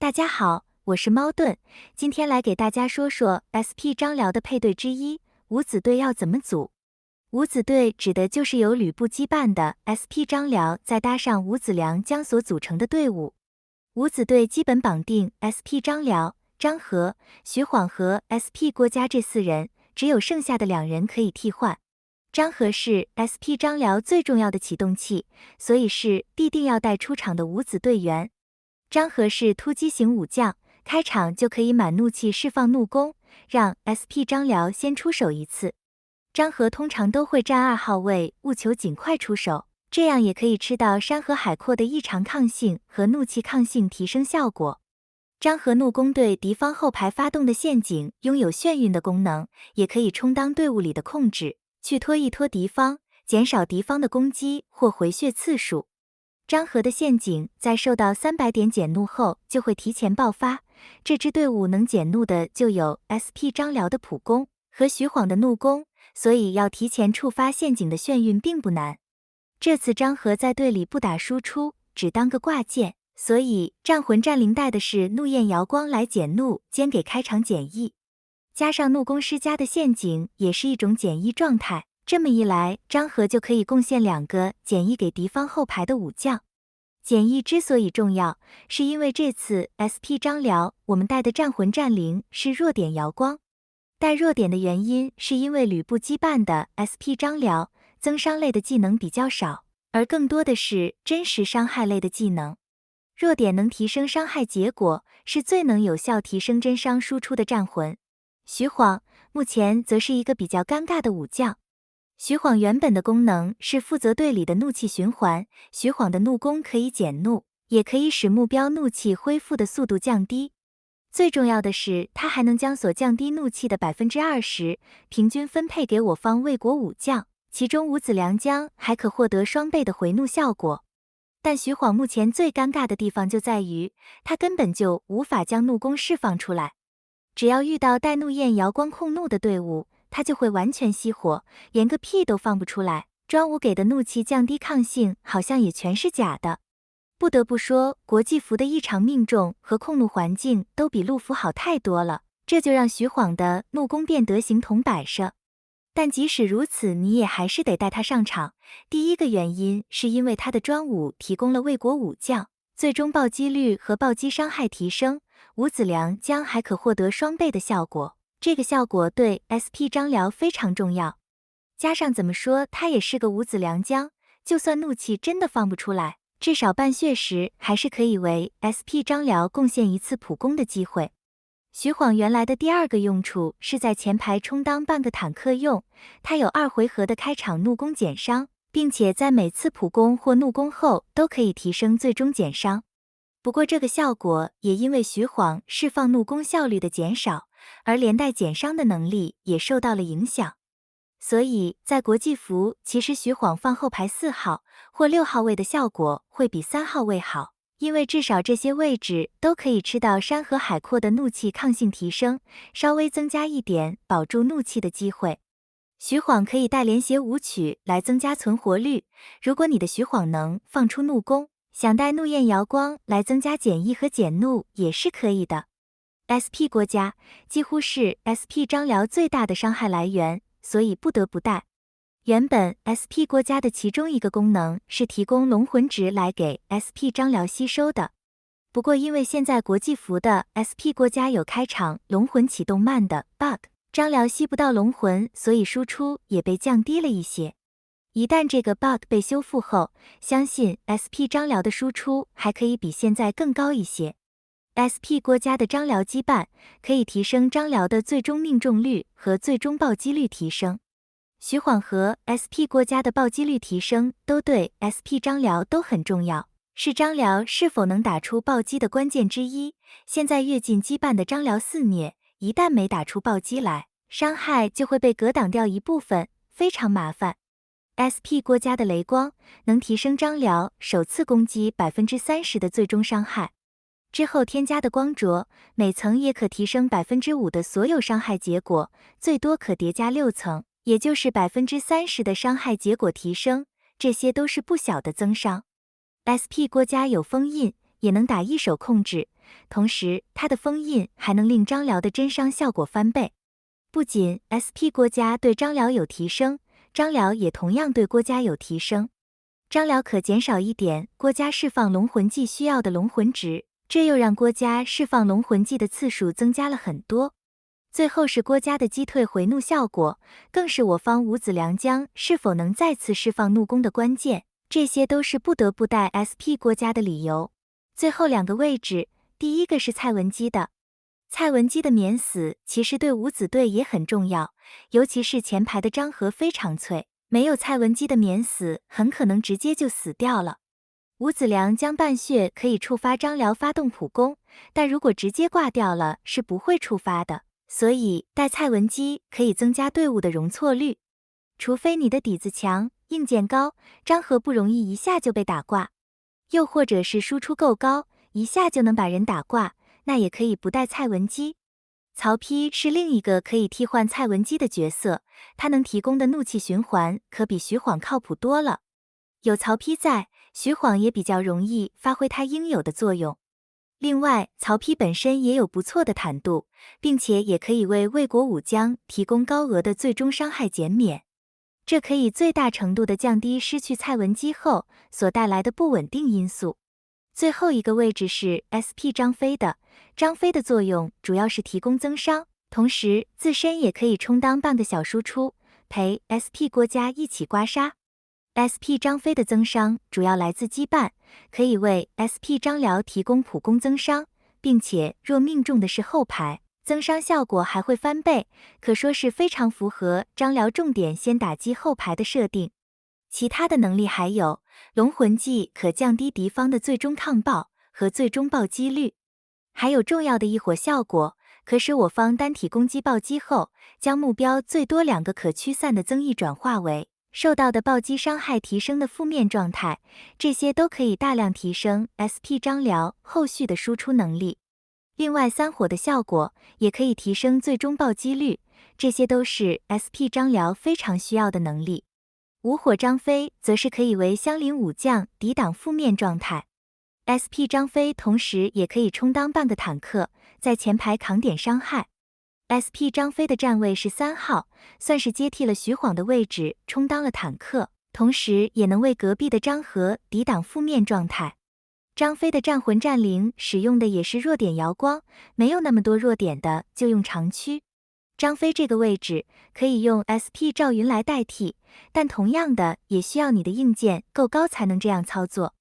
大家好，我是猫盾，今天来给大家说说 SP 张辽的配对之一，五子队要怎么组。五子队指的就是由吕布羁绊的 SP 张辽，再搭上五子良将所组成的队伍。五子队基本绑定 SP 张辽、张合、徐晃和 SP 郭嘉这四人，只有剩下的2人可以替换。张合是 SP 张辽最重要的启动器，所以是必定要带出场的五子队员。张合是突击型武将，开场就可以满怒气释放怒攻，让 SP 张辽先出手一次。张合通常都会站2号位，务求尽快出手，这样也可以吃到山河海阔的异常抗性和怒气抗性提升效果。张合怒攻对敌方后排发动的陷阱拥有眩晕的功能，也可以充当队伍里的控制，去拖一拖敌方，减少敌方的攻击或回血次数。张合的陷阱在受到300点减怒后就会提前爆发，这支队伍能减怒的就有 SP 张辽的普攻和徐晃的怒攻，所以要提前触发陷阱的眩晕并不难。这次张合在队里不打输出，只当个挂件，所以战魂战灵带的是怒焰瑶光来减怒，兼给开场减役，加上怒攻施加的陷阱也是一种减役状态。这么一来，张合就可以贡献2个减役给敌方后排的武将。减役之所以重要，是因为这次 SP 张辽我们带的战魂战灵是弱点瑶光。带弱点的原因是因为吕布羁绊的 SP 张辽增伤类的技能比较少，而更多的是真实伤害类的技能。弱点能提升伤害结果，是最能有效提升真伤输出的战魂。徐晃目前则是一个比较尴尬的武将。徐晃原本的功能是负责队里的怒气循环，徐晃的怒攻可以减怒，也可以使目标怒气恢复的速度降低。最重要的是，它还能将所降低怒气的 20%平均分配给我方魏国武将，其中五子良将还可获得双倍的回怒效果。但徐晃目前最尴尬的地方就在于，他根本就无法将怒攻释放出来。只要遇到带怒焰瑶光控怒的队伍，他就会完全熄火，连个屁都放不出来。庄武给的怒气降低抗性好像也全是假的。不得不说，国际服的异常命中和控怒环境都比陆服好太多了，这就让徐晃的怒攻变得形同摆设。但即使如此，你也还是得带他上场。第一个原因是因为他的专武提供了魏国武将最终暴击率和暴击伤害提升，五子良将还可获得双倍的效果，这个效果对 SP 张辽非常重要。加上怎么说他也是个五子良将，就算怒气真的放不出来，至少半血时还是可以为 SP 张辽贡献一次普攻的机会。徐晃原来的第2个用处是在前排充当半个坦克用，他有2回合的开场怒攻减伤，并且在每次普攻或怒攻后都可以提升最终减伤。不过这个效果也因为徐晃释放怒攻效率的减少，而连带减伤的能力也受到了影响。所以在国际服，其实徐晃放后排4号或6号位的效果会比3号位好，因为至少这些位置都可以吃到山河海阔的怒气抗性提升，稍微增加一点保住怒气的机会。徐晃可以带连携舞曲来增加存活率，如果你的徐晃能放出怒攻，想带怒焰瑶光来增加减役和减怒也是可以的。SP 郭嘉几乎是 SP 张辽最大的伤害来源，所以不得不带。原本 SP 郭嘉的其中一个功能是提供龙魂值来给 SP 张辽吸收的，不过因为现在国际服的 SP 郭嘉有开场龙魂启动慢的 bug， 张辽吸不到龙魂，所以输出也被降低了一些。一旦这个 bug 被修复后，相信 SP 张辽的输出还可以比现在更高一些。SP 郭嘉的张辽羁绊可以提升张辽的最终命中率和最终暴击率提升。徐晃和 SP 郭嘉的暴击率提升都对 SP 张辽都很重要，是张辽是否能打出暴击的关键之一。现在越境羁绊的张辽肆虐，一旦没打出暴击来，伤害就会被格挡掉一部分，非常麻烦。SP 郭嘉的雷光能提升张辽首次攻击 30% 的最终伤害，之后添加的光灼每层也可提升 5% 的所有伤害结果，最多可叠加6层，也就是 30% 的伤害结果提升，这些都是不小的增伤。SP 郭嘉有封印，也能打一手控制，同时它的封印还能令张辽的真伤效果翻倍。不仅 SP 郭嘉对张辽有提升，张辽也同样对郭嘉有提升。张辽可减少一点郭嘉释放龙魂技需要的龙魂值，这又让郭嘉释放龙魂技的次数增加了很多。最后是郭嘉的击退回怒效果，更是我方五子良将是否能再次释放怒攻的关键，这些都是不得不带 SP 郭嘉的理由。最后两个位置，第一个是蔡文姬的。蔡文姬的免死其实对五子队也很重要，尤其是前排的张合非常脆，没有蔡文姬的免死，很可能直接就死掉了。五子良将半血可以触发张辽发动普攻，但如果直接挂掉了是不会触发的，所以带蔡文姬可以增加队伍的容错率。除非你的底子强，硬件高，张合不容易一下就被打挂，又或者是输出够高，一下就能把人打挂，那也可以不带蔡文姬。曹丕是另一个可以替换蔡文姬的角色，他能提供的怒气循环可比徐晃靠谱多了。有曹丕在，徐晃也比较容易发挥他应有的作用。另外，曹丕本身也有不错的坦度，并且也可以为魏国武将提供高额的最终伤害减免，这可以最大程度地降低失去蔡文姬后所带来的不稳定因素。最后一个位置是 SP 张飞的，张飞的作用主要是提供增伤，同时自身也可以充当半个小输出，陪 SP 郭嘉一起刮痧。SP 张飞的增伤主要来自羁绊，可以为 SP 张辽提供普攻增伤，并且若命中的是后排，增伤效果还会翻倍，可说是非常符合张辽重点先打击后排的设定。其他的能力还有龙魂技可降低敌方的最终抗爆和最终爆击率，还有重要的异火效果，可使我方单体攻击暴击后，将目标最多2个可驱散的增益转化为受到的暴击伤害提升的负面状态，这些都可以大量提升 SP 张辽后续的输出能力。另外3火的效果也可以提升最终暴击率，这些都是 SP 张辽非常需要的能力。5火张飞则是可以为相邻武将抵挡负面状态。SP 张飞同时也可以充当半个坦克，在前排扛点伤害。SP 张飞的站位是3号，算是接替了徐晃的位置，充当了坦克，同时也能为隔壁的张合抵挡负面状态。张飞的战魂战灵使用的也是弱点瑶光，没有那么多弱点的就用长驱。张飞这个位置可以用 SP 赵云来代替，但同样的也需要你的硬件够高才能这样操作。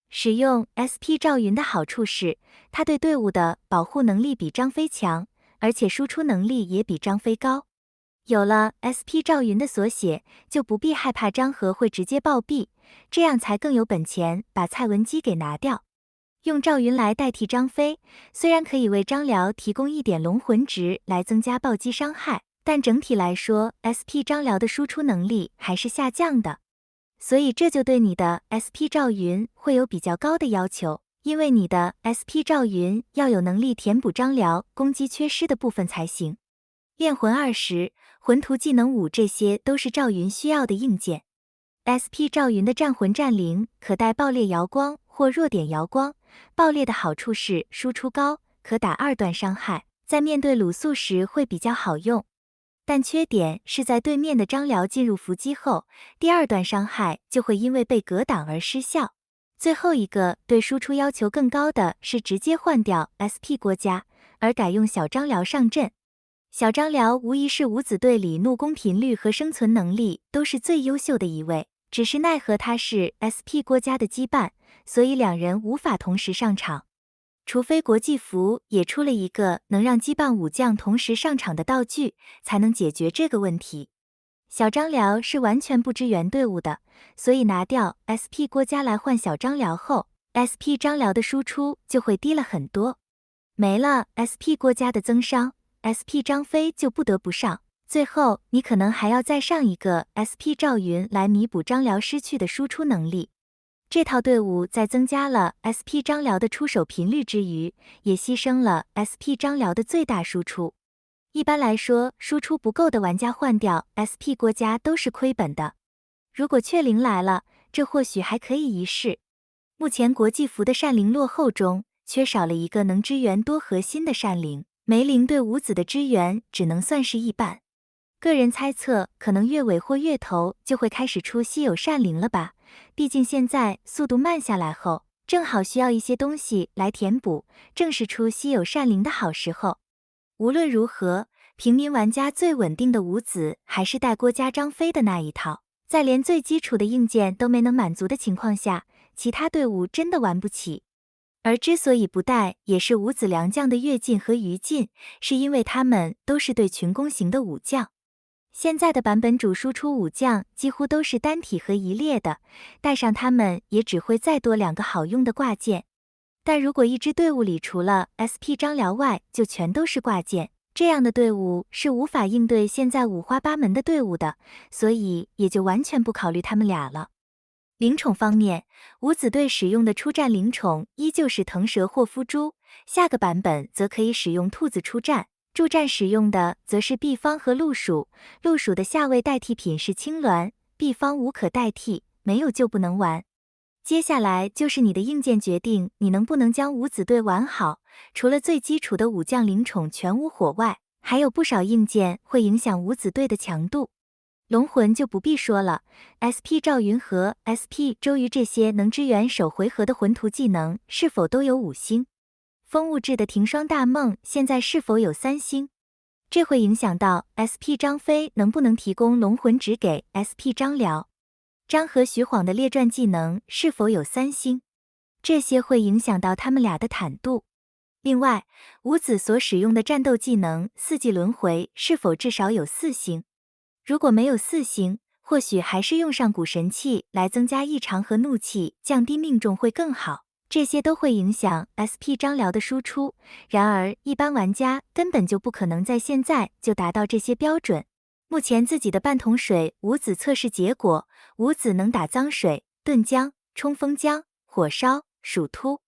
使用 SP 赵云的好处是，他对队伍的保护能力比张飞强，而且输出能力也比张飞高。有了 SP 赵云的所写，就不必害怕张合会直接暴毙，这样才更有本钱把蔡文姬给拿掉。用赵云来代替张飞，虽然可以为张辽提供一点龙魂值来增加暴击伤害，但整体来说 SP 张辽的输出能力还是下降的。所以这就对你的 SP 赵云会有比较高的要求，因为你的 SP 赵云要有能力填补张辽攻击缺失的部分才行。炼魂20、魂图技能5，这些都是赵云需要的硬件。SP 赵云的战魂战灵可带爆裂瑶光或弱点瑶光，爆裂的好处是输出高，可打2段伤害，在面对鲁肃时会比较好用。但缺点是在对面的张辽进入伏击后，第2段伤害就会因为被格挡而失效。最后一个对输出要求更高的是直接换掉 SP 郭嘉，而改用小张辽上阵。小张辽无疑是五子队里怒攻频率和生存能力都是最优秀的一位，只是奈何他是 SP 郭嘉的羁绊，所以2人无法同时上场。除非国际服也出了一个能让羁绊武将同时上场的道具，才能解决这个问题。小张辽是完全不支援队伍的，所以拿掉 SP 郭嘉来换小张辽后， SP 张辽的输出就会低了很多。没了 SP 郭嘉的增伤， SP 张飞就不得不上，最后你可能还要再上一个 SP 赵云来弥补张辽失去的输出能力。这套队伍在增加了 SP 张辽的出手频率之余，也牺牲了 SP 张辽的最大输出。一般来说，输出不够的玩家换掉 SP 郭嘉都是亏本的。如果雀灵来了，这或许还可以一试。目前国际服的善灵落后中，缺少了一个能支援多核心的善灵，梅林对五子的支援只能算是一半。个人猜测，可能月尾或月头就会开始出稀有善灵了吧？毕竟现在速度慢下来后，正好需要一些东西来填补，正是出稀有善灵的好时候。无论如何，平民玩家最稳定的五子还是带郭嘉张飞的那一套，在连最基础的硬件都没能满足的情况下，其他队伍真的玩不起。而之所以不带也是五子良将的跃进和余进，是因为他们都是对群攻型的武将。现在的版本主输出武将几乎都是单体和一列的，带上他们也只会再多2个好用的挂件。但如果一支队伍里除了 SP 张辽外就全都是挂件，这样的队伍是无法应对现在五花八门的队伍的，所以也就完全不考虑他们俩了。灵宠方面，五子队使用的出战灵宠依旧是腾蛇或夫珠，下个版本则可以使用兔子出战。助战使用的则是毕方和鹿鼠，鹿鼠的下位代替品是青鸾，毕方无可代替，没有就不能玩。接下来就是你的硬件决定你能不能将五子队玩好，除了最基础的武将灵宠全无火外，还有不少硬件会影响五子队的强度。龙魂就不必说了 ，SP 赵云和 SP 周瑜这些能支援首回合的魂图技能是否都有5星？风物志的停霜大梦现在是否有3星？这会影响到 SP 张飞能不能提供龙魂只给 SP 张辽。张和徐晃的列传技能是否有3星？这些会影响到他们俩的坦度。另外，五子所使用的战斗技能4季轮回是否至少有4星？如果没有4星，或许还是用上古神器来增加异常和怒气，降低命中会更好。这些都会影响 SP 张辽的输出，然而一般玩家根本就不可能在现在就达到这些标准。目前自己的半桶水五子测试结果，五子能打脏水、钝浆、冲锋浆、火烧、鼠突。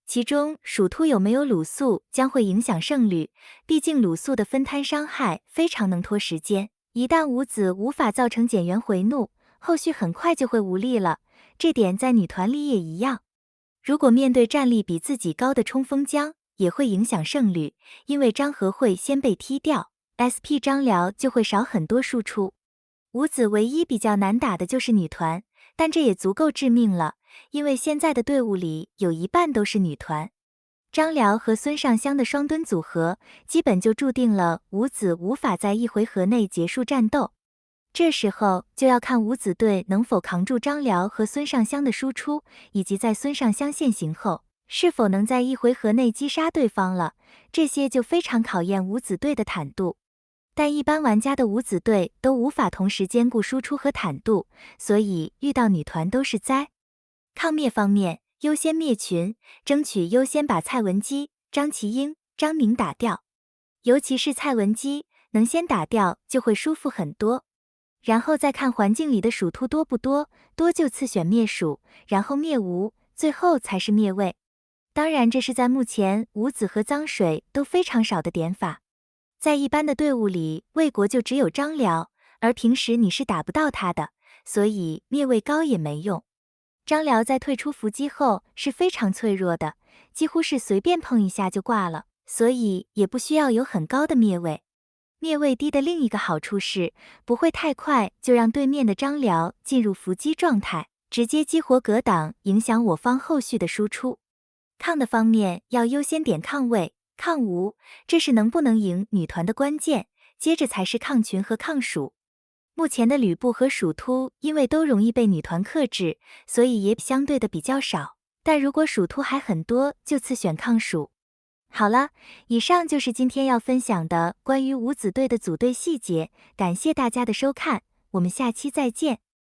其中鼠突有没有卤素将会影响胜率，毕竟卤素的分摊伤害非常能拖时间，一旦五子无法造成减员回怒，后续很快就会无力了，这点在女团里也一样。如果面对战力比自己高的冲锋浆，也会影响胜率，因为张和会先被踢掉， SP 张辽就会少很多输出。五子唯一比较难打的就是女团，但这也足够致命了，因为现在的队伍里有一半都是女团。张辽和孙尚香的双蹲组合，基本就注定了五子无法在一回合内结束战斗。这时候就要看五子队能否扛住张辽和孙尚香的输出，以及在孙尚香现形后，是否能在一回合内击杀对方了，这些就非常考验五子队的坦度。但一般玩家的五子队都无法同时兼顾输出和坦度，所以遇到女团都是灾。抗灭方面，优先灭群，争取优先把蔡文姬、张麒英、张宁打掉，尤其是蔡文姬，能先打掉就会舒服很多。然后再看环境里的鼠突多不多，多就次选灭鼠，然后灭无，最后才是灭魏。当然这是在目前五子和脏水都非常少的点法。在一般的队伍里，魏国就只有张辽，而平时你是打不到他的，所以灭魏高也没用。张辽在退出伏击后是非常脆弱的，几乎是随便碰一下就挂了，所以也不需要有很高的灭位。灭位低的另一个好处是，不会太快就让对面的张辽进入伏击状态，直接激活格挡，影响我方后续的输出。抗的方面要优先点抗位、抗无，这是能不能赢女团的关键，接着才是抗群和抗鼠。目前的吕布和鼠突因为都容易被女团克制，所以也相对的比较少，但如果鼠突还很多，就次选抗鼠。好了，以上就是今天要分享的关于五子队的组队细节，感谢大家的收看，我们下期再见。